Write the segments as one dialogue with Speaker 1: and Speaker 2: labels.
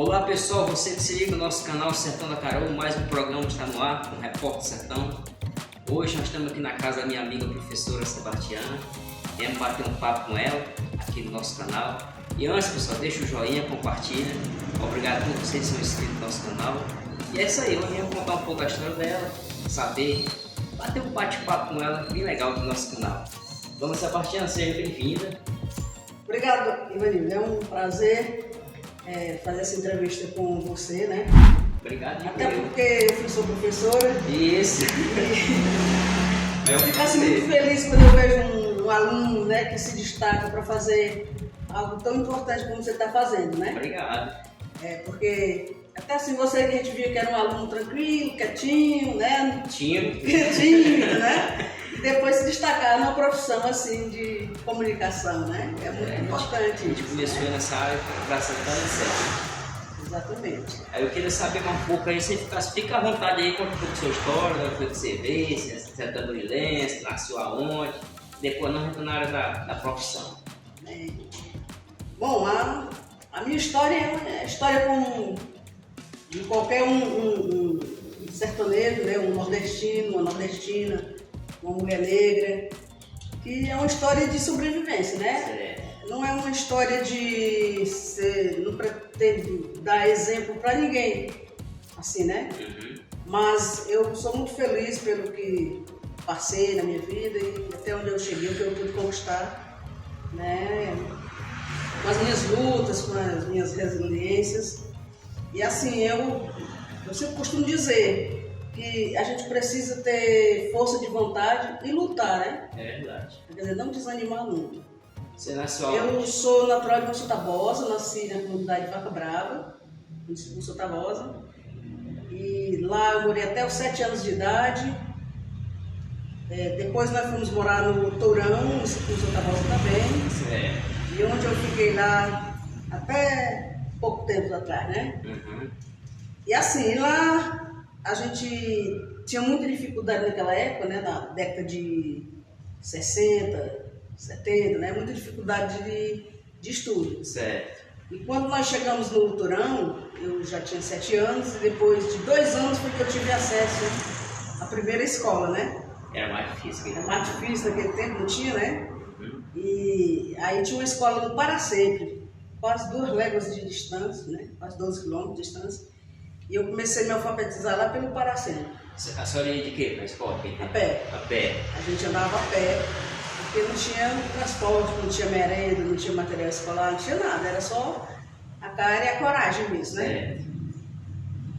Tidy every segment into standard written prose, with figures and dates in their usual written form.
Speaker 1: Olá pessoal, você que se liga no nosso canal Sertão da Carol, mais um programa está no ar, com o Repórter Sertão. Hoje nós estamos aqui na casa da minha amiga professora Sebastiana. Viemos bater um papo com ela aqui no nosso canal. E antes, pessoal, deixa o joinha, compartilha. Obrigado por vocês que são inscritos no nosso canal. E é isso aí, hoje vamos contar um pouco da história dela, saber, bater um bate-papo com ela bem legal do nosso canal. Dona Sebastiana, seja bem-vinda.
Speaker 2: Obrigado, Ivanildo. É um prazer fazer essa entrevista com você, né?
Speaker 1: Obrigado.
Speaker 2: Até porque eu sou professora.
Speaker 1: Isso.
Speaker 2: Eu fico assim muito feliz quando eu vejo um aluno, né, que se destaca para fazer algo tão importante como você está fazendo, né?
Speaker 1: Obrigado.
Speaker 2: Porque até assim você que a gente via que era um aluno tranquilo, quietinho, né? Tímido, né? E depois se destacar numa profissão assim de comunicação, né? É muito importante.
Speaker 1: A gente começou nessa área graças a Deus.
Speaker 2: Exatamente.
Speaker 1: Aí eu queria saber um pouco aí, você fica à vontade aí, conta um pouco a sua história, o que você vê, se é da Dorilense, nasceu aonde, depois nós entramos na área da profissão.
Speaker 2: Bom, a minha história é a história comum de qualquer um sertanejo, né? Um nordestino, uma nordestina, uma mulher negra, que é uma história de sobrevivência, né? Não é uma história de ser, não pretendo dar exemplo para ninguém, assim, né? Mas eu sou muito feliz pelo que passei na minha vida e até onde eu cheguei, o que eu pude conquistar, né? Com as minhas lutas, com as minhas resiliências. E assim, eu sempre costumo dizer que a gente precisa ter força de vontade e lutar, né?
Speaker 1: É verdade.
Speaker 2: Quer dizer, não desanimar nunca.
Speaker 1: Você nasceu
Speaker 2: Eu sou natural de Monção Tabosa, nasci na comunidade de Vaca Brava, em Monção Tabosa. E lá eu morei até os 7 anos de idade. Depois nós fomos morar no Tourão, em Monção Tabosa também. E onde eu fiquei lá até pouco tempo atrás, né? E assim, lá a gente tinha muita dificuldade naquela época, né? Na década de 60, 70, né? Muita dificuldade de estudo.
Speaker 1: Certo.
Speaker 2: E quando nós chegamos no Turão, eu já tinha 7 anos, e depois de 2 anos foi que eu tive acesso à primeira escola, né?
Speaker 1: Era mais difícil.
Speaker 2: Era mais difícil naquele tempo, não tinha, né? E aí tinha uma escola no Paracempre, quase 2 léguas de distância, né? Quase 12 quilômetros de distância. E eu comecei a me alfabetizar lá pelo Paracempre.
Speaker 1: A senhora ia de quê para a escola?
Speaker 2: A pé.
Speaker 1: A pé.
Speaker 2: A gente andava a pé. Porque não tinha transporte, não tinha merenda, não tinha material escolar, não tinha nada, era só a cara e a coragem mesmo, né?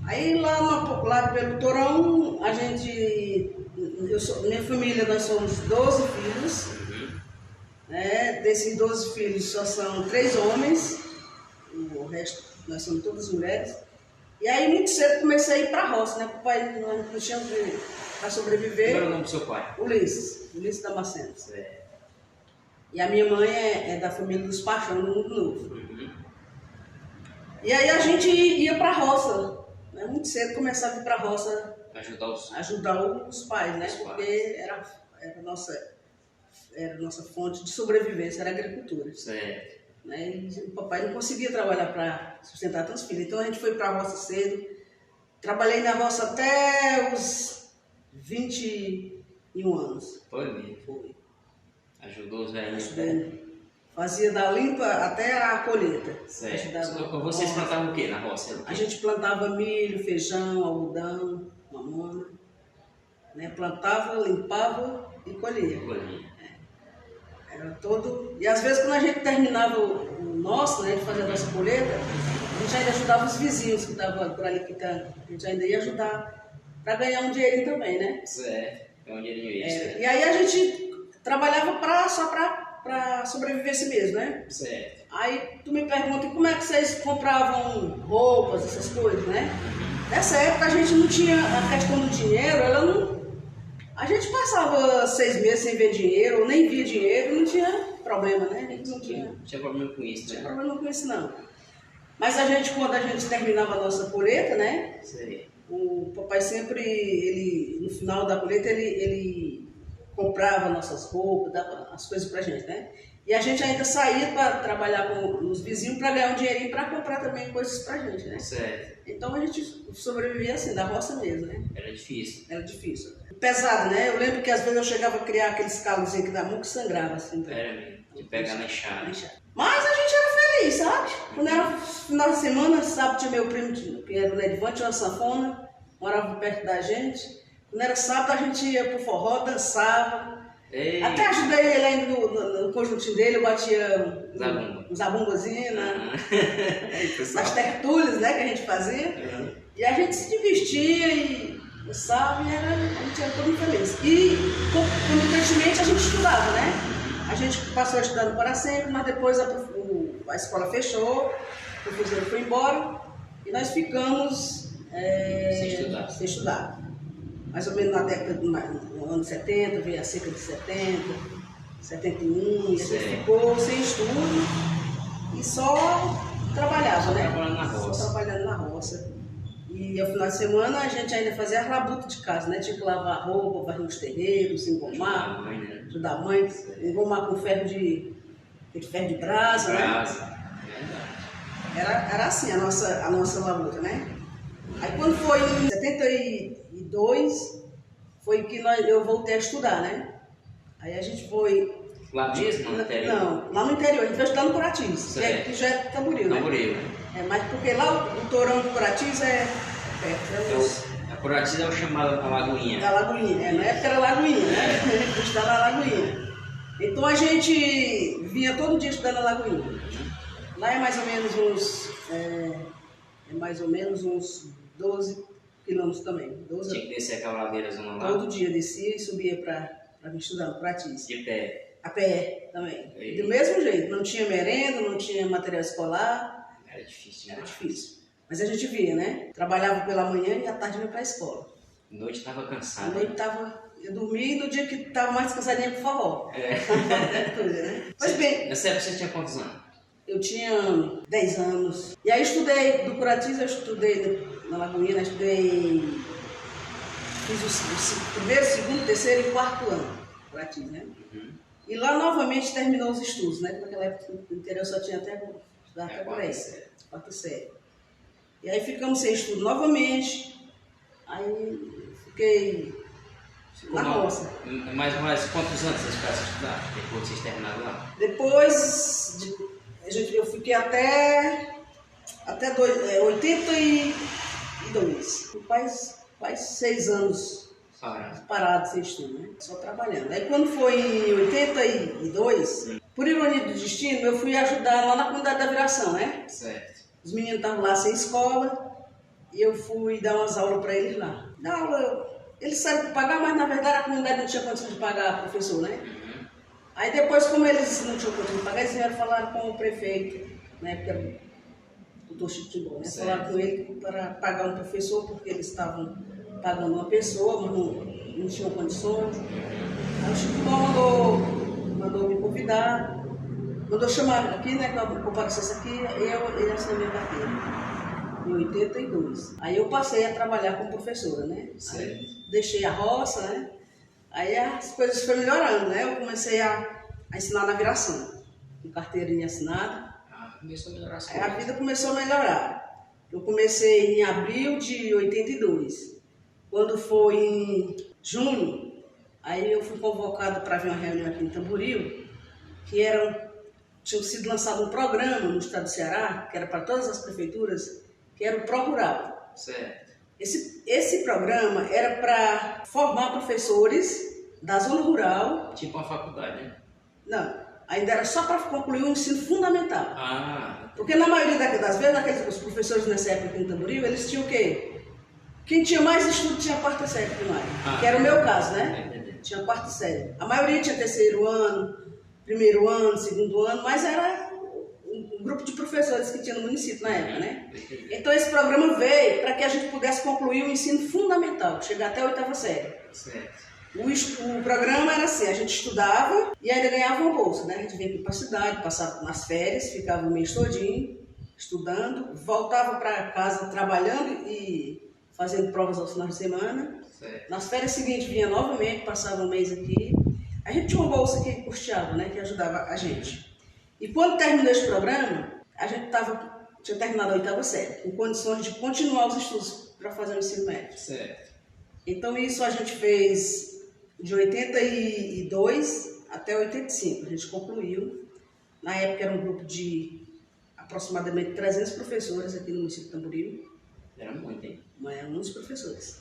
Speaker 2: Aí lá pelo Torão, a gente, minha família, nós somos 12 filhos, né? Desses 12 filhos só são 3 homens, o resto nós somos todas mulheres. E aí muito cedo comecei a ir para a roça, né? Porque o pai não tinha para sobreviver.
Speaker 1: Qual era o nome do seu pai?
Speaker 2: Ulisses Damasceno. E a minha mãe é da família dos Paixão, no Mundo Novo. E aí a gente ia para a roça, né? Muito cedo começava a ir para a roça ajudar os pais, né? Porque era a nossa fonte de sobrevivência, era a agricultura. Né? E o papai não conseguia trabalhar para sustentar tantos filhos, então a gente foi para a roça cedo. Trabalhei na roça até os 21 anos.
Speaker 1: Foi mesmo? Foi. Ajudou os velhinhos?
Speaker 2: Fazia da limpa até a colheita.
Speaker 1: Certo. Vocês plantavam o que na roça?
Speaker 2: A gente plantava milho, feijão, algodão, mamona. Né? Plantava, limpava e colhia. Era todo... E às vezes quando a gente terminava o nosso, né, de fazer a nossa colheita, a gente ainda ajudava os vizinhos que estavam por ali picando. A gente ainda ia ajudar para ganhar um dinheirinho também, né?
Speaker 1: Certo. É um dinheirinho extra.
Speaker 2: E aí a gente trabalhava só para sobreviver si mesmo, né?
Speaker 1: Certo.
Speaker 2: Aí tu me pergunta como é que vocês compravam roupas, essas coisas, né? Nessa época a gente não tinha a questão do dinheiro, a gente passava 6 meses sem ver dinheiro, ou nem via dinheiro, não tinha problema, né? A gente não tinha
Speaker 1: problema com isso, né?
Speaker 2: Não tinha problema com isso, não. Mas quando a gente terminava a nossa colheita, né? O papai sempre, no final da colheita, ele comprava nossas roupas, dava as coisas pra gente, né? E a gente ainda saía para trabalhar com os vizinhos para ganhar um dinheirinho para comprar também coisas pra gente, né?
Speaker 1: Certo.
Speaker 2: Então a gente sobrevivia assim, da roça mesmo, né?
Speaker 1: Era difícil.
Speaker 2: Era difícil. Pesado, né? Eu lembro que às vezes eu chegava a criar aqueles calos aqui da mão que sangrava assim.
Speaker 1: Era mesmo. De pegar na enxada.
Speaker 2: Mas a gente era feliz, sabe? Quando era final de semana, sábado tinha meu primo, que era o Nedivante, tinha uma sanfona, morava perto da gente. Quando era sábado a gente ia pro forró, dançava.
Speaker 1: Ei.
Speaker 2: Até ajudei ele ainda no conjuntinho dele, eu batia
Speaker 1: Zabumba.
Speaker 2: um zabumbazinho,
Speaker 1: Uhum.
Speaker 2: nas tertúlias, né, que a gente fazia.
Speaker 1: Uhum.
Speaker 2: E a gente se divertia e dançava e a gente era todo mundo feliz. E, coincidentemente, a gente estudava, né? A gente passou estudando para sempre, mas depois a escola fechou, o professor foi embora e nós ficamos sem estudar. Mais ou menos na década no ano 70, veio a seca de 70, 71, e a gente ficou sem estudo e só trabalhava, né?
Speaker 1: Trabalhando na roça.
Speaker 2: Só trabalhando na roça. E ao final de semana a gente ainda fazia as labutas de casa, né? Tinha que lavar roupa, varrer os terreiros, engomar, ajudar a mãe, engomar com ferro de brasa, né? Era assim a nossa labuta, né? Aí quando foi em 72, foi que eu voltei a estudar, né? Aí a gente foi...
Speaker 1: Lá mesmo, no interior?
Speaker 2: Não, lá no interior, a gente vai estudar no Coratis, que já é Tamboril, né?
Speaker 1: Tamboril.
Speaker 2: Mas porque lá o Torão do Coratis é perto.
Speaker 1: A Coratis é o chamado da Lagoinha.
Speaker 2: Da Lagoinha, na época era Lagoinha, né? A gente estudava na Lagoinha. Então a gente vinha todo dia estudando na Lagoinha. Lá é mais ou menos uns 12 quilômetros também. 12.
Speaker 1: Tinha que descer aquela ladeira zona lá?
Speaker 2: Todo dia descia e subia para vir estudar no Coratis.
Speaker 1: De pé?
Speaker 2: A pé também. Do mesmo jeito, não tinha merenda, não tinha material escolar.
Speaker 1: Era difícil.
Speaker 2: Era difícil. Mas a gente via, né? Trabalhava pela manhã e à tarde ia para a escola.
Speaker 1: À noite estava cansado.
Speaker 2: À noite eu dormia e no dia que estava mais cansadinha pro forró. Mas bem...
Speaker 1: Nessa época você tinha quantos anos?
Speaker 2: Eu tinha 10 anos. E aí estudei, do Coratis eu estudei na Lagoinha, fiz o primeiro, segundo, terceiro e quarto ano. Coratis, né? Uhum. E lá novamente terminou os estudos, né? Porque naquela época no interior só tinha até por aí. Quarta série. E aí ficamos sem estudo novamente. Aí fiquei na roça.
Speaker 1: Mais quantos anos vocês ficaram sem estudar? Depois vocês terminaram lá?
Speaker 2: Depois, eu fiquei até 82. Quase 6 anos parado sem estudo, né? Só trabalhando. Aí quando foi em 82, por ironia do destino, eu fui ajudar lá na comunidade da Viração, né?
Speaker 1: Certo.
Speaker 2: Os meninos estavam lá sem escola e eu fui dar umas aulas para eles lá. Na aula, eles sabem pagar, mas na verdade a comunidade não tinha condição de pagar professor, né? Uhum. Aí depois, como eles não tinham condição de pagar, eles vieram falar com o prefeito, né? Porque era o doutor Chico Timbó, né? Falaram com ele para pagar um professor, porque eles estavam pagando uma pessoa, mas não tinham condições. Aí o Chico Timbó mandou me convidar, mandou chamar aqui, né? Que eu comparecesse aqui, ele assinou minha carteira. Em 82. Aí eu passei a trabalhar como professora, né? Aí deixei a roça, né? Aí as coisas foram melhorando, né? Eu comecei a ensinar na Viração, com carteirinha assinada.
Speaker 1: Começou a melhorar as
Speaker 2: coisas. Aí a vida começou a melhorar. Eu comecei em abril de 82. Quando foi em junho, aí eu fui convocado para ver uma reunião aqui em Tamboril, que tinha sido lançado um programa no estado do Ceará, que era para todas as prefeituras, que era o Pro Rural.
Speaker 1: Certo.
Speaker 2: Esse programa era para formar professores da zona rural.
Speaker 1: Tipo uma faculdade, né?
Speaker 2: Não, ainda era só para concluir o ensino fundamental.
Speaker 1: Ah.
Speaker 2: Porque na maioria das vezes, os professores nessa época aqui em Tamboril, eles tinham o quê? Quem tinha mais estudo tinha a quarta série primária, que era o meu caso, né? Tinha a quarta série. A maioria tinha terceiro ano, primeiro ano, segundo ano, mas era um grupo de professores que tinha no município na época, né? Então esse programa veio para que a gente pudesse concluir o ensino fundamental, chegar até a oitava série.
Speaker 1: Certo.
Speaker 2: O programa era assim, a gente estudava e ainda ganhava uma bolsa, né? A gente vinha aqui para a cidade, passava nas férias, ficava o mês todinho estudando, voltava para casa trabalhando e fazendo provas aos finais de semana.
Speaker 1: Certo.
Speaker 2: Nas férias seguintes vinha novamente, passava um mês aqui. A gente tinha uma bolsa que custeava, né, que ajudava a gente. E quando terminou esse programa, a gente tinha terminado a 8ª série, com condições de continuar os estudos para fazer o ensino médio.
Speaker 1: Certo.
Speaker 2: Então isso a gente fez de 82 até 85, a gente concluiu. Na época era um grupo de aproximadamente 300 professores aqui no município de Tamboril.
Speaker 1: Era muito, hein?
Speaker 2: Eram muitos professores.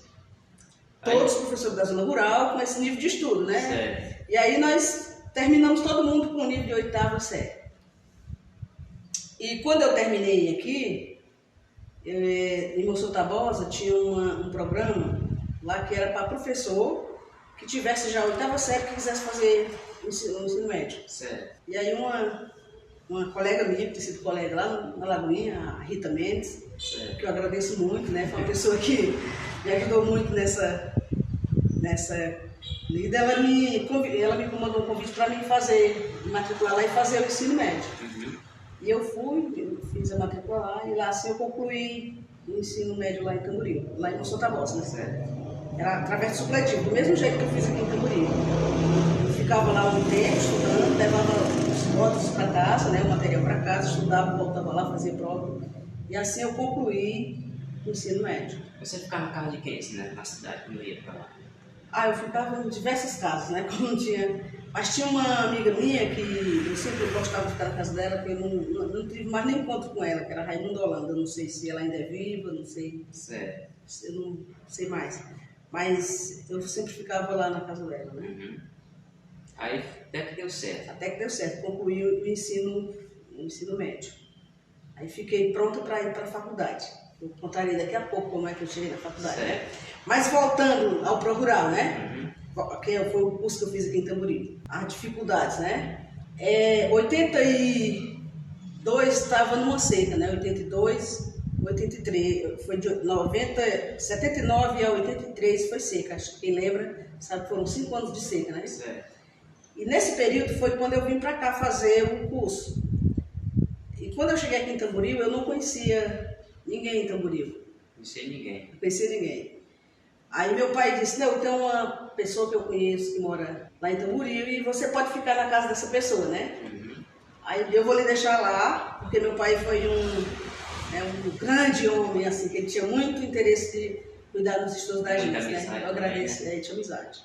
Speaker 2: Todos os professores da zona rural com esse nível de estudo, né?
Speaker 1: Certo.
Speaker 2: E aí nós terminamos todo mundo com o nível de 8ª série. E quando eu terminei aqui, em Monsenhor Tabosa tinha um programa lá que era para professor que tivesse já a 8ª série que quisesse fazer o ensino médio.
Speaker 1: Certo.
Speaker 2: E aí uma colega minha, que tem sido colega lá na Lagoinha, a Rita Mendes,
Speaker 1: Certo.
Speaker 2: que eu agradeço muito, né? Foi uma pessoa que me ajudou muito nessa lida. Ela me mandou um convite para mim me matricular lá e fazer o ensino médio.
Speaker 1: Uhum.
Speaker 2: E eu fiz a matrícula lá e lá assim eu concluí o ensino médio lá em Tamboril, lá em Monsenhor Tabosa, né?
Speaker 1: Certo.
Speaker 2: Era através do supletivo, do mesmo jeito que eu fiz aqui em Tamboril. Eu ficava lá um tempo estudando, levava os votos para casa, né, o material para casa, estudava, voltava lá, fazia prova. E assim eu concluí o ensino médio.
Speaker 1: Você ficava na casa de quem, assim, né? Na cidade, quando eu ia para lá?
Speaker 2: Eu ficava em diversas casas, né? Como não tinha... Mas tinha uma amiga minha que eu sempre gostava de ficar na casa dela, que eu não tive mais nem encontro com ela, que era a Raimunda Holanda. Eu não sei se ela ainda é viva, não sei.
Speaker 1: Certo.
Speaker 2: Eu não sei mais. Mas eu sempre ficava lá na casa dela, né?
Speaker 1: Uhum. Aí até que deu certo.
Speaker 2: Até que deu certo, concluí o ensino médio. Aí fiquei pronta para ir para a faculdade. Eu contarei daqui a pouco como é que eu cheguei na faculdade,
Speaker 1: certo,
Speaker 2: né? Mas voltando ao ProRural, né?
Speaker 1: Uhum.
Speaker 2: Que foi o curso que eu fiz aqui em Tamboril. As dificuldades, né? 82 estava numa seca, né? 82, 83, foi de 79 a 83 foi seca. Acho que quem lembra, sabe que foram 5 anos de seca, né?
Speaker 1: Certo.
Speaker 2: E nesse período foi quando eu vim para cá fazer o curso. E quando eu cheguei aqui em Tamboril, eu não conhecia ninguém em Tamboril.
Speaker 1: Não sei ninguém.
Speaker 2: Não conhecia ninguém. Aí meu pai disse, não, tem uma pessoa que eu conheço que mora lá em Tamboril e você pode ficar na casa dessa pessoa, né?
Speaker 1: Uhum.
Speaker 2: Aí eu vou lhe deixar lá, porque meu pai foi um grande homem, assim, que ele tinha muito interesse de cuidar dos estudos da gente, né? Eu agradeço, tinha amizade.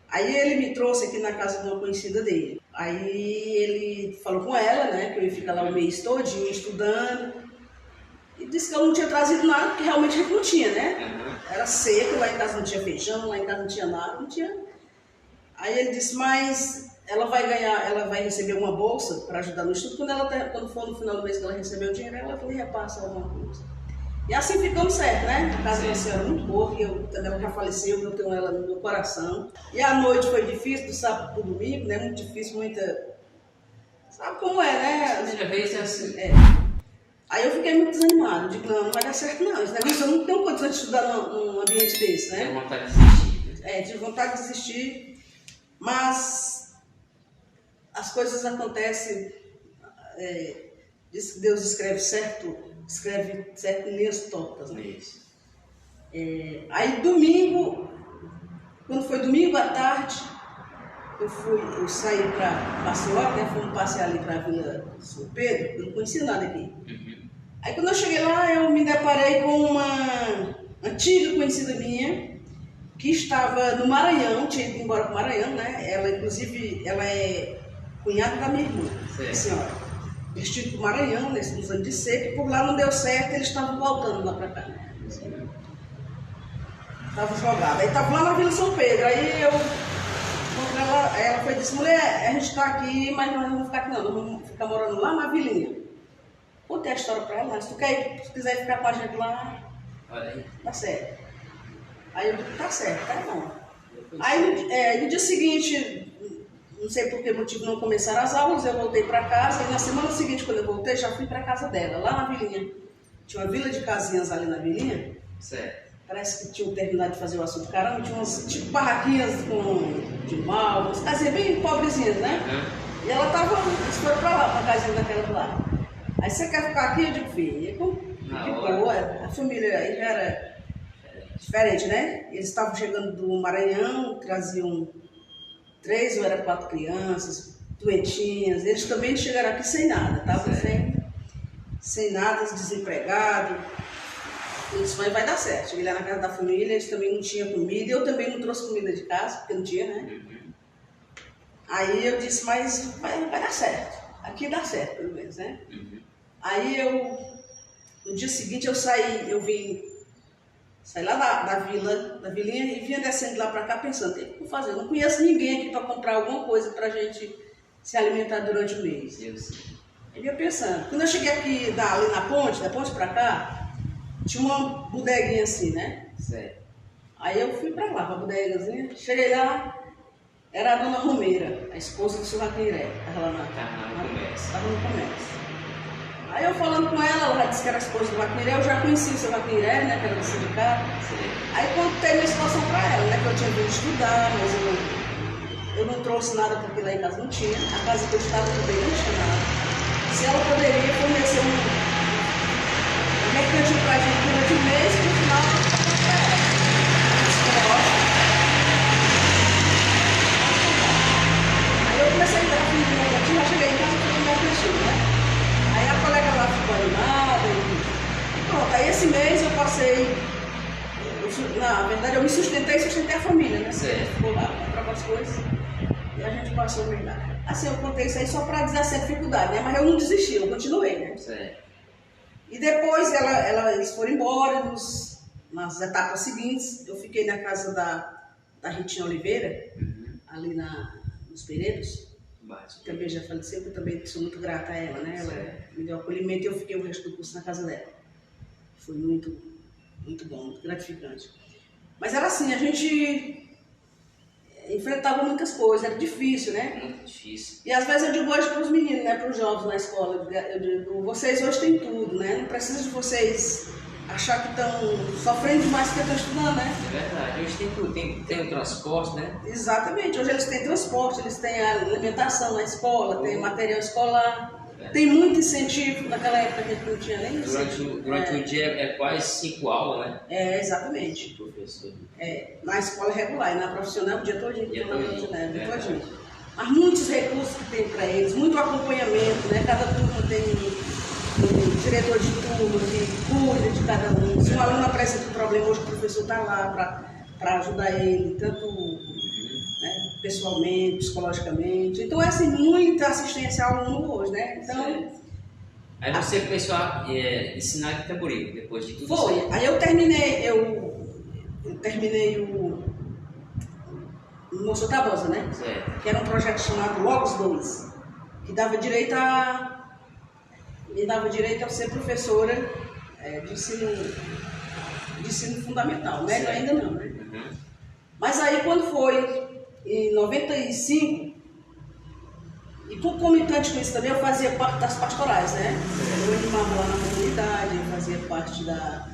Speaker 2: Aí ele me trouxe aqui na casa de uma conhecida dele. Aí ele falou com ela, né, que eu ia ficar lá o mês todinho estudando. E disse que eu não tinha trazido nada, porque realmente a gente não tinha, né?
Speaker 1: Uhum.
Speaker 2: Era seco, lá em casa não tinha feijão, lá em casa não tinha nada, não tinha. Aí ele disse, mas ela vai receber uma bolsa para ajudar no estudo. Quando for no final do mês que ela receber o dinheiro, ela lhe repassa alguma coisa. E assim ficamos certos, né? A casa de uma senhora muito boa, que ela já faleceu, eu tenho ela no meu coração. E a noite foi difícil, do sábado para o domingo, né? Muito difícil, muita... Sabe como é, né?
Speaker 1: Primeira vez é assim.
Speaker 2: Aí eu fiquei muito desanimada, digo, não vai dar certo não, esse negócio eu não tenho condição de estudar num ambiente desse, né?
Speaker 1: Tenho vontade de desistir.
Speaker 2: Tive vontade de desistir, mas as coisas acontecem, diz que Deus escreve certo em linhas tortas, né?
Speaker 1: Isso.
Speaker 2: Aí domingo, quando foi domingo à tarde, eu saí para Maceió, né? Fomos passear ali para a Vila São Pedro, eu não conhecia nada aqui.
Speaker 1: Uhum.
Speaker 2: Aí quando eu cheguei lá, eu me deparei com uma antiga conhecida minha, que estava no Maranhão, tinha ido embora para o Maranhão, né? Ela, inclusive, ela é cunhada da minha irmã, a senhora. Eles tinham ido para o Maranhão, nos anos de seca, e por lá não deu certo, eles estavam voltando lá para cá. Estavam jogados. Aí estavam lá na Vila São Pedro, aí eu... Ela foi e disse, mulher, a gente está aqui, mas nós não vamos ficar aqui não, nós vamos ficar morando lá na vilinha. Contei a história para ela, se tu quiser ficar com a gente lá,
Speaker 1: olha aí.
Speaker 2: Tá certo. Aí eu digo, tá certo, tá bom. Aí no dia seguinte, não sei por que motivo não começaram as aulas, eu voltei para casa e na semana seguinte, quando eu voltei, já fui para casa dela, lá na vilinha. Tinha uma vila de casinhas ali na vilinha. Certo. Parece que tinham terminado de fazer o açude de caramba, tinha umas tipo barraquinhas de mal, umas casinhas bem pobrezinhas, né? Uhum. E ela tava, eles foram pra lá, pra casinha daquela do lado. Aí você quer ficar aqui? Eu digo, filha, de boa, a família aí já era diferente, né? Eles estavam chegando do Maranhão, traziam 3 ou era 4 crianças, doentinhas. Eles também chegaram aqui sem nada, estavam sem nada, desempregados. Eu disse, mas vai dar certo. Cheguei lá na casa da família, eles também não tinham comida, eu também não trouxe comida de casa, porque não tinha, né? Aí eu disse, mas vai dar certo. Aqui dá certo, pelo menos, né? Aí no dia seguinte eu saí lá da vilinha e vinha descendo lá pra cá pensando, o que eu vou fazer? Eu não conheço ninguém aqui para comprar alguma coisa pra gente se alimentar durante o mês. Eu ia pensando. Quando eu cheguei aqui ali na ponte, da ponte pra cá, tinha uma bodeguinha assim, né? Aí eu fui pra lá, pra bodegazinha. Cheguei lá, era a dona Romeira, a esposa do seu Raquiré. Tava no comércio. Aí eu falando com ela já disse que era a esposa do Raquiré, eu já conheci o seu Raquiré, né, que era do sindicato. Aí contei minha situação pra ela, né, que eu tinha vindo estudar, mas eu não trouxe nada porque lá em casa não tinha. A casa que eu estava também não tinha nada. Se ela poderia fornecer um mercantil pra gente durante o mês, no final eu vou pra ela. Aí eu comecei a dar filho do mercantil, já cheguei em casa e fui no mercantil, né? Aí a colega lá ficou animada e pronto. Aí esse mês eu passei, na verdade eu me sustentei e sustentei a família, né? Ficou lá, comprava as coisas e a gente passou a verdade. Assim, eu contei isso aí só para dizer essa dificuldade, né? Mas eu não desisti, eu continuei, né? E depois eles foram embora, nas etapas seguintes, eu fiquei na casa da Ritinha Oliveira, ali nos Pereiros. Também já faleceu, eu também sou muito grata a ela, né? Ela me deu acolhimento e eu fiquei o resto do curso na casa dela. Foi muito, muito bom, muito gratificante. Mas era assim, a gente enfrentava muitas coisas, era difícil, né?
Speaker 1: Muito difícil.
Speaker 2: E às vezes eu digo hoje para os meninos, né, para os jovens na escola, eu digo, vocês hoje têm tudo, né? Não precisa de vocês achar que estão sofrendo demais porque estão estudando, né?
Speaker 1: É verdade, hoje tem tudo, tem o transporte, né?
Speaker 2: Exatamente, hoje eles têm transporte, eles têm a alimentação na escola, tem material escolar, tem muito incentivo, naquela época a gente não tinha nem isso.
Speaker 1: Durante o dia é quase 5 aulas, né?
Speaker 2: É, exatamente.
Speaker 1: Professor.
Speaker 2: Na escola regular e na profissional o dia todinho. Mas muitos recursos que tem para eles, muito acompanhamento, né? Cada turma tem um diretor de turma que cuida de cada um. Se um aluno apresenta um problema, hoje o professor está lá para ajudar ele, tanto pessoalmente, psicologicamente. Então é assim, muita assistência ao aluno hoje, né? Então,
Speaker 1: aí você começou a ensinar de tamboril, depois de tudo isso?
Speaker 2: Foi. Aí eu terminei o Moço Tabosa, né? Que era um projeto chamado Logos 2, que dava direito a ser professora de ensino fundamental, né? Ainda não, né? Mas aí quando foi em 95, e concomitante com isso também, eu fazia parte das pastorais, né? Eu animava lá na comunidade, eu fazia parte da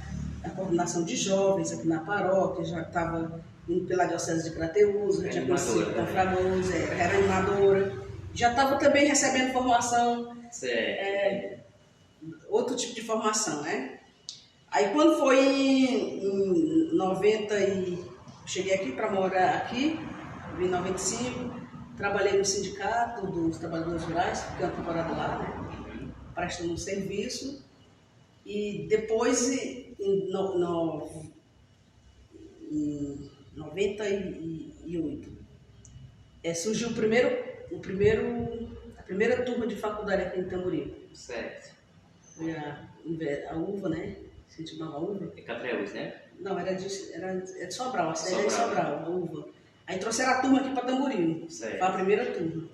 Speaker 2: coordenação de jovens aqui na paróquia, já estava indo pela Diocese de Crateús, já tinha conhecido com a Fragoso, era animadora. Já estava também recebendo formação, outro tipo de formação, né? Aí quando foi em 90 cheguei aqui para morar aqui, em 95, trabalhei no sindicato dos trabalhadores rurais, fiquei uma temporada lá, né? Prestando um serviço. E depois, em 98, surgiu a primeira turma de faculdade aqui em Tamboril.
Speaker 1: Certo.
Speaker 2: Foi a UVA, né? Se chamava UVA.
Speaker 1: É Crateús, né?
Speaker 2: Não, era de Sobral, a sede é de Sobral, a UVA. Aí trouxeram a turma aqui para Tamboril, foi a primeira turma.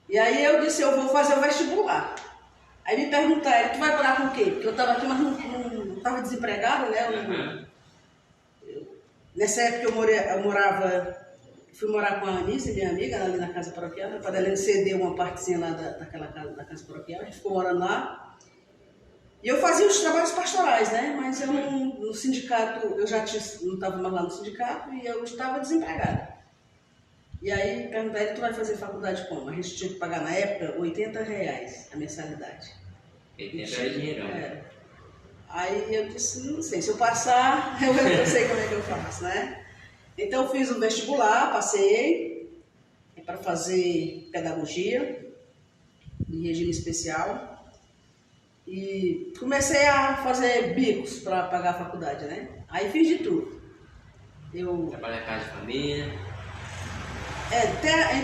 Speaker 2: E aí eu disse, eu vou fazer o vestibular. Aí me perguntaram, tu vai parar com o quê? Porque eu estava aqui, mas não estava desempregada, né? Nessa época fui morar com a Anísia, minha amiga, ali na casa paroquial, para ela ceder uma partezinha lá daquela casa, da casa paroquial, a gente ficou morando lá. E eu fazia os trabalhos pastorais, né? Mas eu no sindicato, eu já não estava mais lá no sindicato e eu estava desempregada. E aí me perguntaram, tu vai fazer faculdade como? A gente tinha que pagar na época R$80 a mensalidade.
Speaker 1: 80 era dinheirão.
Speaker 2: Aí eu disse, não sei, se eu passar, eu não sei como é que eu faço, né? Então eu fiz o vestibular, passei, para fazer pedagogia de regime especial e comecei a fazer bicos para pagar a faculdade, né? Aí fiz de tudo.
Speaker 1: Trabalhar em casa de família.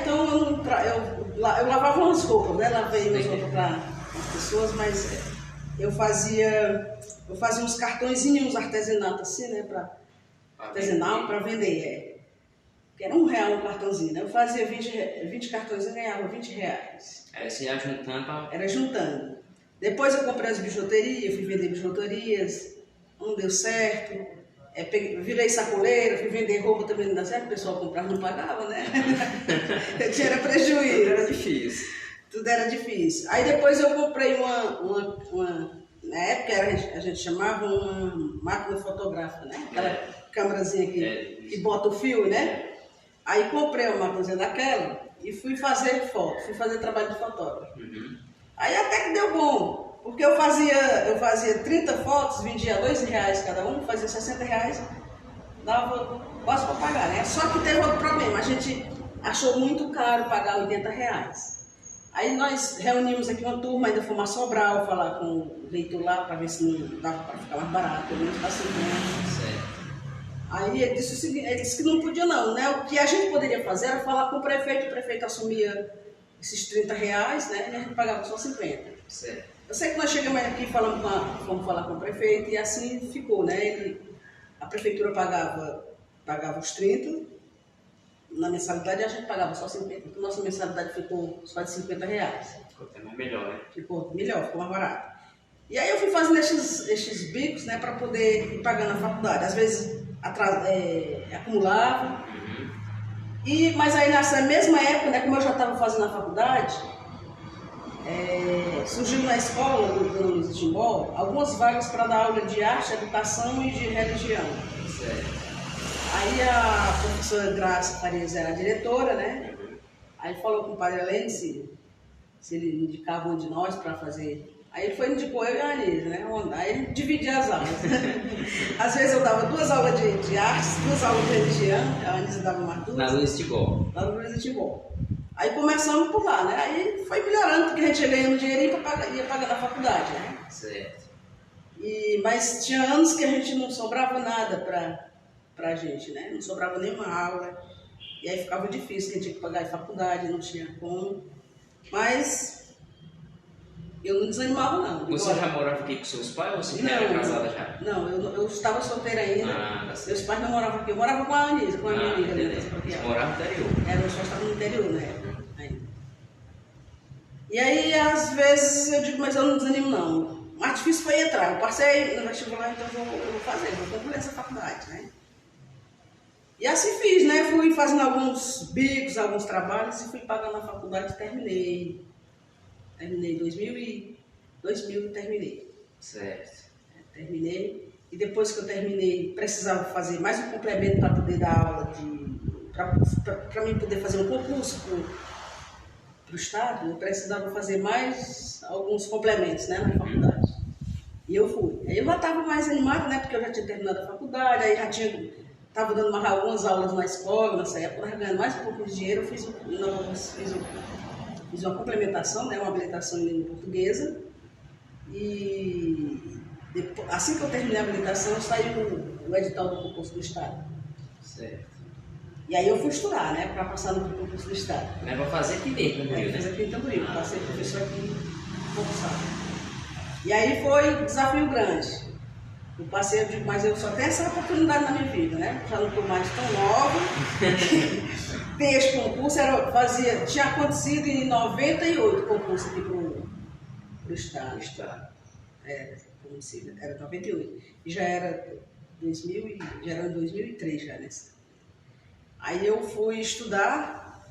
Speaker 2: Então eu lavava umas roupas, né? Lavei umas roupas para as pessoas, mas eu fazia uns cartõezinhos, uns artesanatos assim, né? Artesanal para vender, que era R$1 um cartãozinho, né? Eu fazia 20 cartões e ganhava R$20.
Speaker 1: Aí você ia juntando
Speaker 2: Era juntando. Depois eu comprei as bijuterias, fui vender bijuterias, não deu certo. Virei sacoleira, fui vender roupa também não dá certo, o pessoal comprava não pagava, né? Eu tinha prejuízo.
Speaker 1: Tudo era difícil.
Speaker 2: Tudo era difícil. Aí depois eu comprei na época a gente chamava uma máquina fotográfica, né? Aquela câmerazinha que bota o fio, né? Aí comprei uma máquina daquela e fui fazer foto, fui fazer trabalho de fotógrafo.
Speaker 1: Uhum.
Speaker 2: Aí até que deu bom, porque eu fazia 30 fotos, vendia R$2 cada um, fazia R$60, dava quase para pagar, né? Só que teve outro problema, a gente achou muito caro pagar R$80. Aí nós reunimos aqui uma turma, ainda fomos a Sobral falar com o reitor lá para ver se não dava para ficar mais barato, pelo menos para 50.
Speaker 1: Certo.
Speaker 2: Aí ele disse o seguinte, ele disse que não podia não, né? O que a gente poderia fazer era falar com o prefeito assumia esses R$30, né? E a gente pagava só 50.
Speaker 1: Certo.
Speaker 2: Eu sei que nós chegamos aqui, fomos falar com o prefeito e assim ficou, né? A prefeitura pagava os 30 na mensalidade e a gente pagava só 50. Então nossa mensalidade ficou só de R$50.
Speaker 1: Ficou até mais melhor, né?
Speaker 2: Ficou melhor, ficou mais barato. E aí eu fui fazendo esses bicos, né? Para poder ir pagando a faculdade. Às vezes acumulava.
Speaker 1: Uhum.
Speaker 2: Mas aí nessa mesma época, né, como eu já estava fazendo a faculdade, surgiu na escola do Dona Luiza Timbó algumas vagas para dar aula de arte, educação e de religião.
Speaker 1: Certo.
Speaker 2: Aí a professora Graça Farias era a diretora, né? Aí falou com o padre Helene se ele indicava um de nós para fazer. Aí ele indicou eu e a Anísia, né? Aí ele dividia as aulas. Às vezes eu dava 2 aulas de artes, 2 aulas de religião, a Anísia dava mais 2.
Speaker 1: Na Luiza Timbó.
Speaker 2: Na Luiza Timbó. Aí começamos por lá, né? Aí foi melhorando, porque a gente ia ganhando dinheirinho e ia pagando a faculdade, né?
Speaker 1: Certo.
Speaker 2: Mas tinha anos que a gente não sobrava nada pra gente, né? Não sobrava nenhuma aula. E aí ficava difícil, a gente tinha que pagar a faculdade, não tinha como. Mas eu não desanimava, não.
Speaker 1: Você já morava aqui com seus pais ou você já era casada já?
Speaker 2: Não, eu estava solteira ainda.
Speaker 1: Tá certo.
Speaker 2: Meus pais não moravam aqui. Eu morava com a Anísia, com a minha amiga.
Speaker 1: Você morava no interior?
Speaker 2: Meus pais estavam no interior, né? Ainda. E aí, às vezes, eu digo, mas eu não desanimo, não. O mais difícil foi entrar. Eu passei no vestibular, então eu vou fazer, vou concluir essa faculdade, né? E assim fiz, né? Fui fazendo alguns bicos, alguns trabalhos e fui pagando a faculdade e terminei. Terminei em 2000 e terminei.
Speaker 1: Certo.
Speaker 2: Terminei. E depois que eu terminei, precisava fazer mais um complemento para poder dar aula para mim poder fazer um concurso para o Estado, eu precisava fazer mais alguns complementos, né, na faculdade. E eu fui. Aí eu já estava mais animada, né, porque eu já tinha terminado a faculdade, aí já estava dando algumas aulas na escola, nessa época, eu ganhando mais um pouco de dinheiro, eu fiz uma complementação, né, uma habilitação em língua portuguesa. E depois, assim que eu terminei a habilitação, saiu o edital do concurso do Estado.
Speaker 1: Certo.
Speaker 2: E aí eu fui estudar, né, para passar no concurso do Estado.
Speaker 1: Mas vai fazer aqui mesmo, né?
Speaker 2: Fiz aqui em Tamboril, passei professor aqui em concursado. E aí foi um desafio grande. Eu passei, eu digo, mas eu só tenho essa oportunidade na minha vida, né? Já não estou mais tão nova. Tem esse concurso, tinha acontecido em 98 o concurso aqui para o Estado. Era 98. E já era em 2003 já nessa. Aí eu fui estudar,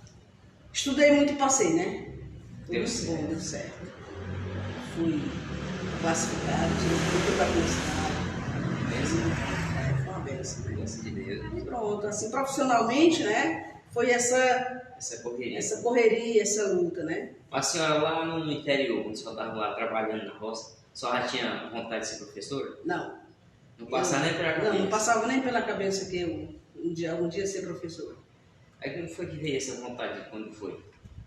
Speaker 2: estudei muito e passei, né?
Speaker 1: Deu certo.
Speaker 2: Bom, deu certo. Fui classificado, tive tudo para foi uma benção, né?
Speaker 1: Graças a Deus.
Speaker 2: E pronto, assim, profissionalmente, né? Foi essa correria, essa luta, né?
Speaker 1: A senhora lá no interior, quando a senhora estava lá trabalhando na roça, a senhora já tinha vontade de ser professora?
Speaker 2: Não.
Speaker 1: Não passava nem pela cabeça?
Speaker 2: Não passava nem pela cabeça que eu algum dia ser professora.
Speaker 1: Aí como foi que veio essa vontade? Quando foi?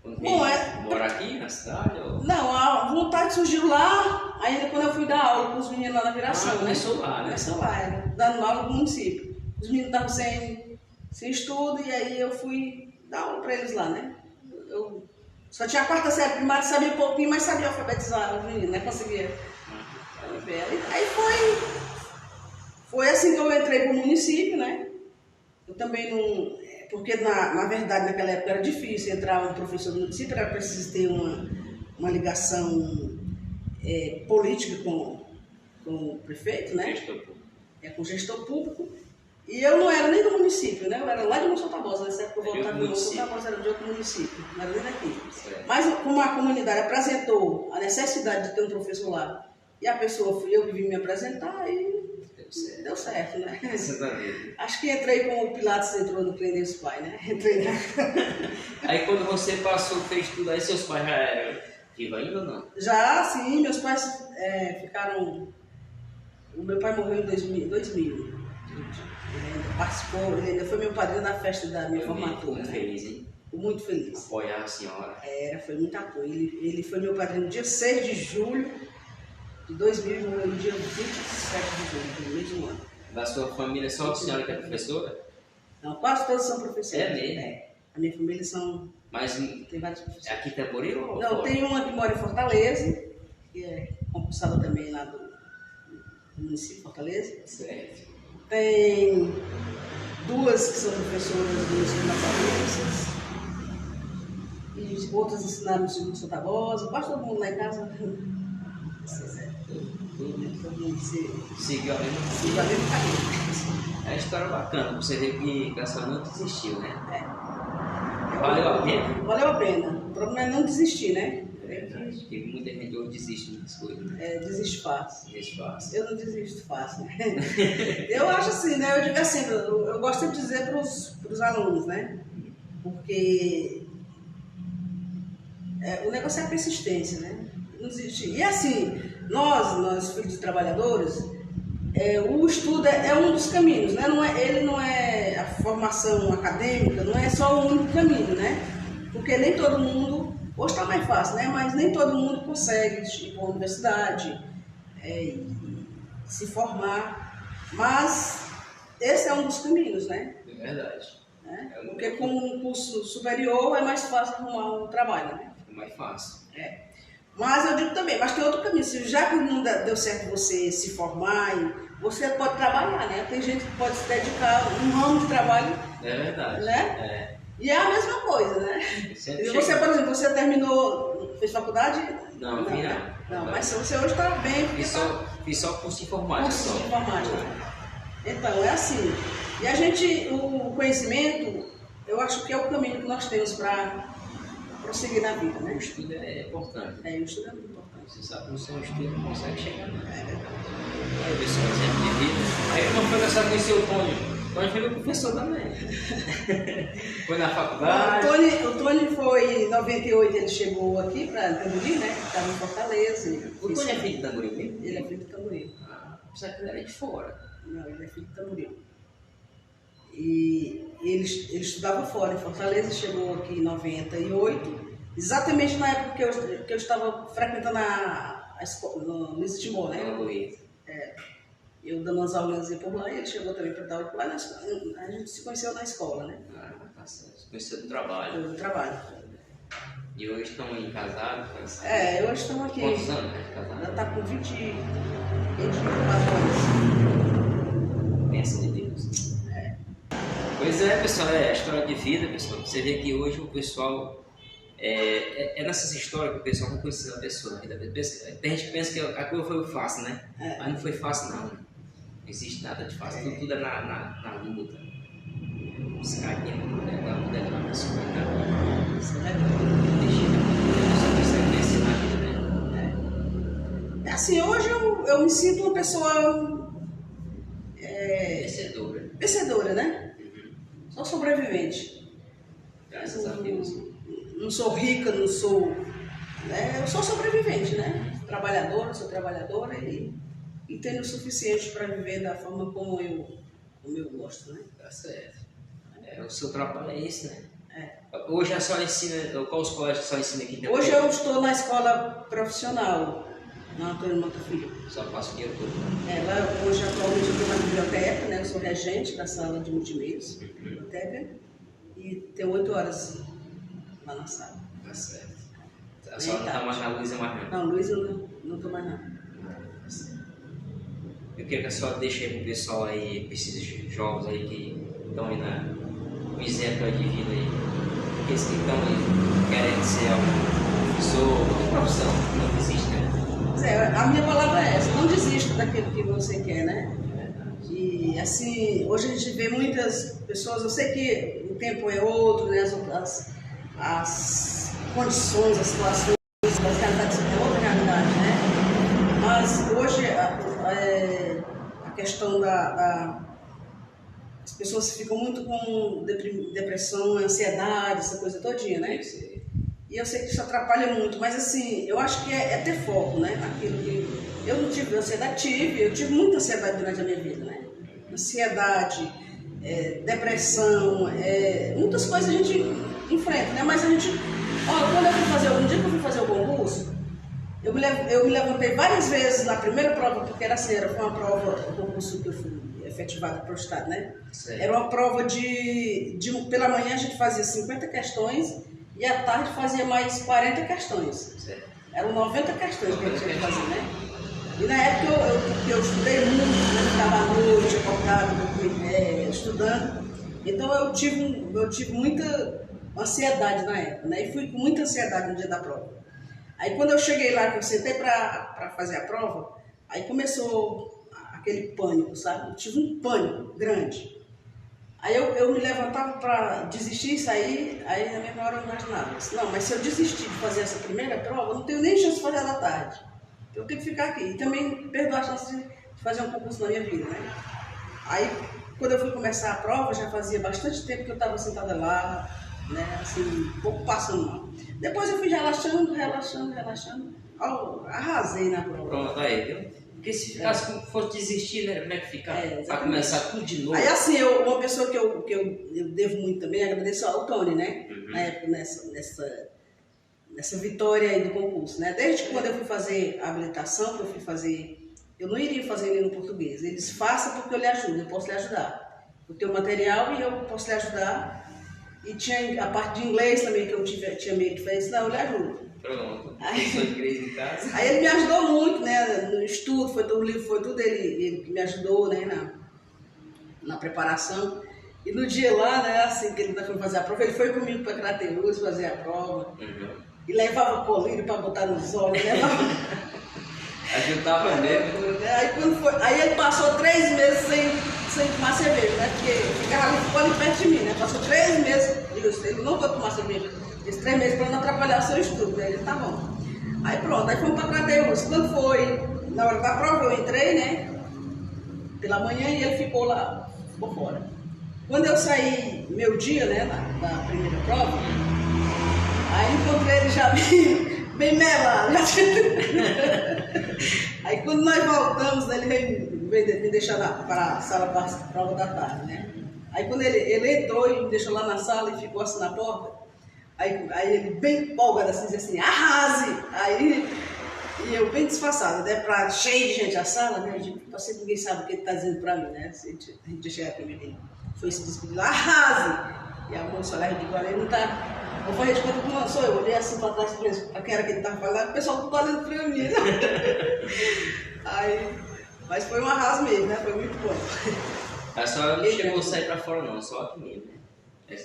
Speaker 1: Quando
Speaker 2: Bom,
Speaker 1: veio morar aqui na cidade? Ou...
Speaker 2: Não, a vontade surgiu lá, ainda quando eu fui dar aula com os meninos lá na Viração, né?
Speaker 1: Começou lá, né?
Speaker 2: Começou lá, dando aula no município. Os meninos estavam sem estudo e aí eu fui dar aula para eles lá, né? Eu só tinha a quarta série primária, sabia um pouquinho, mas sabia alfabetizar os meninos, né? Conseguia. Aí foi assim que eu entrei para o município, né? Eu também não... Porque, na verdade, naquela época era difícil entrar um professor do município, era preciso ter uma ligação política com o prefeito, né?
Speaker 1: Gestor público.
Speaker 2: Com o gestor público. E eu não era nem do município, né? Eu era lá de Monção Tabosa, nessa época eu voltava de Monção Tabosa, era de outro município, não era nem daqui. Mas como a comunidade apresentou a necessidade de ter um professor lá, e a pessoa fui eu que vim me apresentar, e deu certo, né? Acho que entrei como o Pilatos entrou no Trem dos Pais, né? Entrei
Speaker 1: Aí quando você passou, fez tudo, aí seus pais já eram vivos ainda ou não?
Speaker 2: Já, sim, meus pais ficaram... O meu pai morreu em 2000. Ele ainda participou, ele ainda foi meu padrinho na festa da minha formatura.
Speaker 1: Muito feliz, hein?
Speaker 2: Muito feliz.
Speaker 1: Apoiar a senhora.
Speaker 2: Foi muito apoio. Ele foi meu padrinho no dia 6 de julho de 2000 e morreu no dia 27 de julho, do mesmo ano.
Speaker 1: Da sua família, só a senhora que é professora?
Speaker 2: Não, quase todos são professores.
Speaker 1: É mesmo?
Speaker 2: A minha família são...
Speaker 1: Mas
Speaker 2: tem vários professores.
Speaker 1: É aqui em Tamboril ou
Speaker 2: não,
Speaker 1: fora?
Speaker 2: tem uma que mora em Fortaleza, que é concursada também lá do município de Fortaleza.
Speaker 1: Certo.
Speaker 2: Tem duas que são professoras do ensino da e outras ensinaram no Segundo Santa Rosa, quase todo mundo lá em casa. Todo mundo
Speaker 1: seguiu a mesma
Speaker 2: caminho.
Speaker 1: É uma história bacana, você vê que a senhora não desistiu, né? Valeu a pena?
Speaker 2: Valeu a pena. O problema é não desistir, né?
Speaker 1: Porque muita gente hoje desiste de muitas coisas, né?
Speaker 2: Desiste fácil.
Speaker 1: Desiste fácil.
Speaker 2: Eu não desisto fácil, né? Eu acho assim, né? Eu digo assim, eu gosto sempre de dizer para os alunos, né? Porque o negócio é a persistência, né? Não desistir. E assim, nós filhos de trabalhadores, o estudo é um dos caminhos, né? Ele não é a formação acadêmica, não é só o único caminho, né? Porque nem todo mundo... Hoje está mais fácil, né? Mas nem todo mundo consegue ir para a universidade, se formar. Mas esse é um dos caminhos, né?
Speaker 1: É verdade.
Speaker 2: Porque com um curso superior é mais fácil arrumar um trabalho, né?
Speaker 1: É mais fácil.
Speaker 2: Mas eu digo também, mas tem outro caminho. Já que não deu certo você se formar, você pode trabalhar, né? Tem gente que pode se dedicar a um ramo de trabalho.
Speaker 1: É verdade.
Speaker 2: Né? E é a mesma coisa, né? Você, por exemplo, você terminou, fez faculdade?
Speaker 1: Não,
Speaker 2: não. Mas você hoje está bem.
Speaker 1: Fiz só curso de informática.
Speaker 2: Curso de informática. Então, é assim. E o conhecimento, eu acho que é o caminho que nós temos para prosseguir na vida, né?
Speaker 1: O estudo é importante.
Speaker 2: O estudo é muito importante.
Speaker 1: Você sabe que no seu estudo não consegue chegar. Aí ver se um exemplo de vida. Aí uma coisa só conheci o Tônio. O Tônio foi meu professor também. Foi na faculdade.
Speaker 2: O Tônio foi em 98, ele chegou aqui para Tamboril, né? Estava em Fortaleza.
Speaker 1: O Tônio é filho de Tamboril mesmo?
Speaker 2: Ele é filho de Tamboril.
Speaker 1: Apesar que ele era de fora.
Speaker 2: Não, ele é filho de Tamboril. E ele estudava fora, em Fortaleza, chegou aqui em 98, exatamente na época que eu estava frequentando a escola, no Luiz Timor, né? Eu dando umas aulas por lá, e ele chegou também para dar aula por lá, a gente se conheceu na escola, né?
Speaker 1: Tá certo. Se conheceu do trabalho.
Speaker 2: Do trabalho.
Speaker 1: E hoje estão casados?
Speaker 2: Hoje estamos aqui.
Speaker 1: Quantos anos, né? Casados?
Speaker 2: Ela está com 24 anos.
Speaker 1: Pensa de Deus. Pois é, pessoal, é a história de vida, pessoal. Você vê que hoje o pessoal... nessas histórias que o pessoal vai conhecendo a pessoa. Tem gente que pensa que a coisa foi fácil, né? Mas não foi fácil, não. Não existe nada de fácil. Tudo é na luta. Os carinhos, na luta é na pessoa. Isso é na vida, né?
Speaker 2: Assim, hoje eu me sinto uma pessoa... Vencedora, né? Sou sobrevivente.
Speaker 1: Graças a Deus.
Speaker 2: Não sou rica, não sou... eu sou sobrevivente, né? Sou trabalhadora e tenho o suficiente para viver da forma como eu gosto, né?
Speaker 1: Tá certo. O seu trabalho é esse, né? Hoje a senhora ensina, qual os colégios que a senhora ensina aqui em
Speaker 2: Hoje eu estou na escola profissional, na Antônio Mota Filho.
Speaker 1: Só passa o dia todo.
Speaker 2: Lá, hoje atualmente eu estou na biblioteca, né? Eu sou regente da sala de multimeios, biblioteca, e tenho 8 horas lá na sala.
Speaker 1: Tá certo. A senhora não está mais na Luísa mais não?
Speaker 2: Não, Luísa eu não estou mais não.
Speaker 1: Tá certo. Eu quero que a senhora deixe aí pro pessoal aí, esses jovens aí que estão aí na miséria de vida aí, aqueles que estão aí querendo ser algum professor, qualquer profissão, não desiste, né?
Speaker 2: A minha palavra é essa, não desista daquilo que você quer, né? E assim, hoje a gente vê muitas pessoas, eu sei que o tempo é outro, né? As condições, as situações, as realidades é outra realidade, né? Mas hoje a questão as pessoas ficam muito com depressão, ansiedade, essa coisa todinha, né? E eu sei que isso atrapalha muito, mas assim, eu acho que é ter foco, né? Aquilo que eu não tive ansiedade, eu tive muita ansiedade durante a minha vida, né? Ansiedade, depressão, muitas coisas a gente enfrenta, né? Mas a gente, quando eu fui fazer, um dia que eu fui fazer o concurso, eu me levantei várias vezes na primeira prova, porque foi uma prova, o concurso que eu fui efetivado para o Estado, né?
Speaker 1: Certo.
Speaker 2: Era uma prova pela manhã a gente fazia 50 questões e à tarde fazia mais 40 questões.
Speaker 1: Certo.
Speaker 2: Eram 90 questões que a gente tinha que fazer, né? E na época eu estudei muito, né? Ficava à noite, acordado, estudando. Então eu tive muita ansiedade na época, né? E fui com muita ansiedade no dia da prova. Aí quando eu cheguei lá, que eu sentei para fazer a prova, aí começou aquele pânico, sabe? Eu tive um pânico grande. Aí eu me levantava para desistir e sair, aí na mesma hora eu imaginava, não, mas se eu desistir de fazer essa primeira prova, eu não tenho nem chance de fazer ela à tarde. Eu tenho que ficar aqui. E também perdoar a chance de fazer um concurso na minha vida, né? Aí, quando eu fui começar a prova, já fazia bastante tempo que eu estava sentada lá, né? Assim, um pouco passando mal. Depois eu fui relaxando, arrasei na prova.
Speaker 1: Pronto, aí, viu? Porque se ficasse, fosse desistir, né? Como é que fica? Para começar tudo de novo.
Speaker 2: Aí assim, uma pessoa que eu devo muito também, agradeço ao Tony, né? Na época, nessa vitória aí do concurso, né? Desde quando eu fui fazer a habilitação, eu não iria fazer ele no português. Eles façam porque eu lhe ajudo, eu posso lhe ajudar. Eu tenho material e eu posso lhe ajudar. E tinha a parte de inglês também que eu tinha meio de fazer, não, eu lhe ajudo.
Speaker 1: Pronto, sou de inglês em casa.
Speaker 2: Aí ele me ajudou muito, né? No estudo, o livro foi tudo ele que me ajudou, né? Na preparação. E no dia lá, né? Assim que ele foi fazer a prova, ele foi comigo para Crateús fazer a prova. E levava colírio para botar nos olhos, levava.
Speaker 1: Ajudava mesmo.
Speaker 2: Aí ele passou 3 meses sem tomar cerveja, né? Porque ficou ali perto de mim, né? Passou 3 meses, eu não vou tomar cerveja. Esses 3 meses para não atrapalhar o seu estudo, né? Ele tá bom. Aí pronto, aí fomos para Crateús. Quando foi na hora da prova, eu entrei, né? Pela manhã e ele ficou lá, ficou fora. Quando eu saí, meu dia, né? Da primeira prova, aí encontrei ele já bem melado. Aí quando nós voltamos, ele veio me deixar para a sala para a prova da tarde, né? Aí quando ele entrou e me deixou lá na sala e ficou assim na porta, aí ele bem empolgado assim, disse assim, arrase! Aí, e eu bem disfarçada, né? Cheio de gente a sala, né? Assim, ninguém sabe o que ele está dizendo para mim, né? A gente chega primeiro, ele foi se despedir lá, arrase! E a moça lá, eu digo, olha, ele não está... Eu falei de conta que não sou eu, olhei assim para trás para que era que ele estava falando, o pessoal tudo olhando para mim, né? Mas foi um arraso mesmo, né? Foi muito bom.
Speaker 1: A senhora não chegou a sair para fora não, só aqui mesmo, né?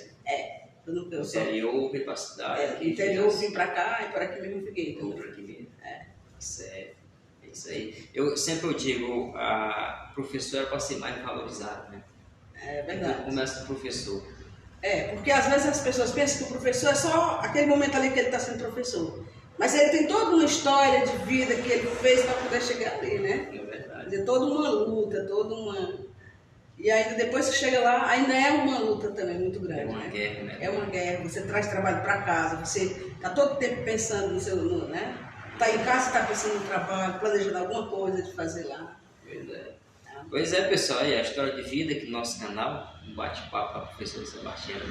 Speaker 2: Eu não
Speaker 1: penso. Interior, veio para a cidade.
Speaker 2: Interior, vim para cá e por aqui mesmo fiquei.
Speaker 1: Por aqui mesmo. Certo. É isso aí. Eu sempre digo, a professora é para ser mais valorizada, né?
Speaker 2: É verdade.
Speaker 1: Então, começa com o professor.
Speaker 2: Porque às vezes as pessoas pensam que o professor é só aquele momento ali que ele está sendo professor. Mas ele tem toda uma história de vida que ele fez para poder chegar ali, né?
Speaker 1: É verdade.
Speaker 2: Quer dizer, toda uma luta, toda uma... E ainda depois que chega lá, ainda é uma luta também muito grande.
Speaker 1: É uma guerra, né?
Speaker 2: É uma guerra. Você traz trabalho para casa, você está todo tempo pensando no seu... né? Está em casa, está pensando no trabalho, planejando alguma coisa de fazer lá.
Speaker 1: Pois é. Pois é, pessoal, aí a história de vida aqui no nosso canal. um bate-papo com a professora Sebastiana.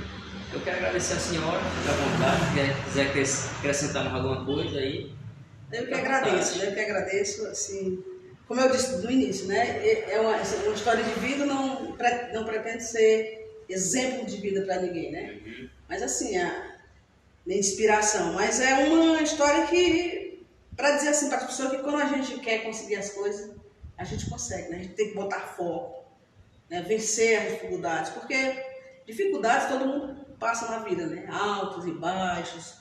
Speaker 1: Eu quero agradecer a senhora, fica à vontade, se quiser acrescentar mais alguma coisa aí.
Speaker 2: Eu que agradeço, assim, como eu disse no início, né? É uma história de vida, não pretende ser exemplo de vida para ninguém, né?
Speaker 1: Uhum.
Speaker 2: Mas assim, nem inspiração, mas é uma história que, para dizer assim para as pessoas que quando a gente quer conseguir as coisas, a gente consegue, né? A gente tem que botar foco, né? Vencer as dificuldades, porque dificuldades todo mundo passa na vida, né? Altos e baixos,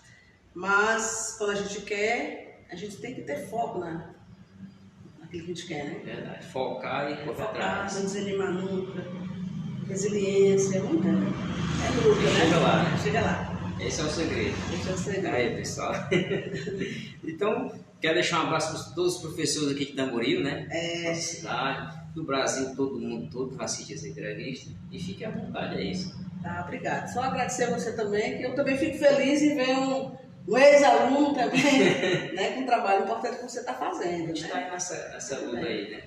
Speaker 2: mas quando a gente quer, a gente tem que ter foco naquilo que a gente quer, né?
Speaker 1: Verdade, focar e correr
Speaker 2: Focar,
Speaker 1: atrás.
Speaker 2: não desanimar nunca, resiliência, muita, é luta, né?
Speaker 1: Chega lá, né?
Speaker 2: Chega lá.
Speaker 1: Esse é o segredo.
Speaker 2: Esse é o segredo.
Speaker 1: Aí, pessoal. Então, quero deixar um abraço para todos os professores aqui de Tamboril, né? Nossa cidade, do Brasil, todo mundo, todo vai assistir essa entrevista. E fique à vontade, é isso.
Speaker 2: Tá, obrigado. Só agradecer a você também, que eu também fico feliz em ver um ex-aluno também, né, com um trabalho importante que você está fazendo.
Speaker 1: A gente
Speaker 2: né?
Speaker 1: está aí nessa luta aí, né?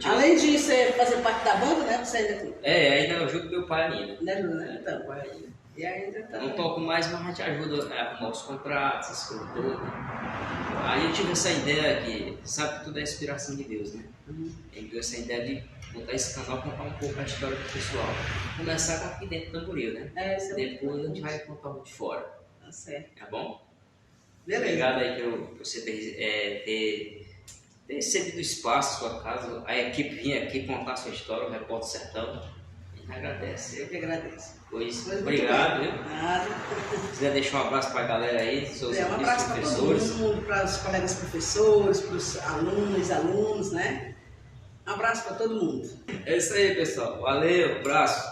Speaker 2: Além de você fazer parte da banda, né? Você ainda
Speaker 1: ainda ajudo meu pai ainda.
Speaker 2: ainda ajuda, né? Então,
Speaker 1: Meu pai ainda.
Speaker 2: e ainda tá.
Speaker 1: Eu não toco mais, mas a gente ajuda a arrumar os contratos, essas coisas todas. Aí eu tive essa ideia que, sabe que tudo é inspiração de Deus, né? Ele deu essa ideia de botar esse canal, contar um pouco a história do pessoal. Começar com aqui dentro do Tamboril, né?
Speaker 2: Isso é
Speaker 1: Depois a gente
Speaker 2: muito
Speaker 1: vai contar o de fora,
Speaker 2: Tá certo.
Speaker 1: tá bom?
Speaker 2: Beleza.
Speaker 1: Obrigado aí por você ter cedido espaço, sua casa, a equipe vir aqui contar a sua história, o Repórter Sertão. A gente agradece.
Speaker 2: Eu que agradeço.
Speaker 1: Pois,
Speaker 2: Muito
Speaker 1: obrigado,
Speaker 2: bem.
Speaker 1: viu?
Speaker 2: Nada.
Speaker 1: Se quiser deixar um abraço para a galera aí, seus
Speaker 2: Um abraço para todo
Speaker 1: professores.
Speaker 2: mundo, para os colegas professores, para os alunos, né? Um abraço para todo mundo.
Speaker 1: É isso aí, pessoal. Valeu, abraço.